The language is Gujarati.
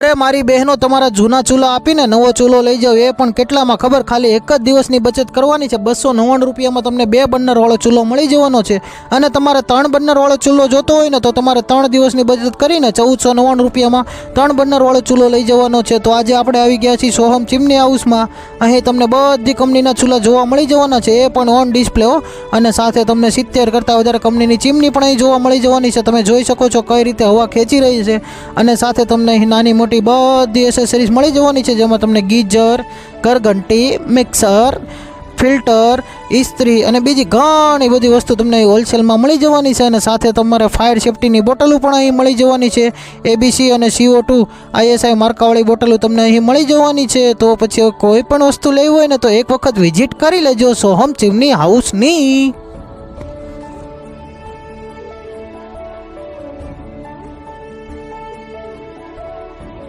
અરે મારી બહેનો, તમારા જૂના ચૂલા આપીને નવો ચૂલો લઈ જાઓ. એ પણ કેટલામાં ખબર? ખાલી એક જ દિવસની બચત કરવાની છે. 299 રૂપિયામાં તમને 2 બર્નરવાળો ચૂલો મળી જવાનો છે. અને તમારે 3 બર્નરવાળો ચૂલો જોતો હોય ને તો તમારે 3 દિવસની બચત કરીને 1499 રૂપિયામાં 3 બર્નરવાળો ચૂલો લઈ જવાનો છે. તો આજે આપણે આવી ગયા છીએ સોહમ ચીમની હાઉસમાં. અહીં તમને બધી કંપનીના ચૂલા જોવા મળી જવાના છે, એ પણ ઓન ડિસ્પ્લે હો. અને સાથે તમને 70 કરતાં વધારે કંપનીની ચીમની પણ અહીં જોવા મળી જવાની છે. તમે જોઈ શકો છો કઈ રીતે હવા ખેંચી રહી છે. અને સાથે તમને અહીં નાની મોટી બધી એસેસરીઝ મળી જવાની છે, જેમાં તમને ગીઝર, ઘરઘંટી, મિક્સર, ફિલ્ટર, ઇસ્ત્રી અને બીજી ઘણી બધી વસ્તુ તમને હોલસેલમાં મળી જવાની છે. અને સાથે તમારે ફાયર સેફ્ટીની બોટલો પણ અહીં મળી જવાની છે. ABC અને CO2 ISI માર્કાવાળી બોટલો તમને અહીં મળી જવાની છે. તો પછી કોઈ પણ વસ્તુ લેવી હોય ને તો એક વખત વિઝિટ કરી લેજો સોહમ ચીમની હાઉસની.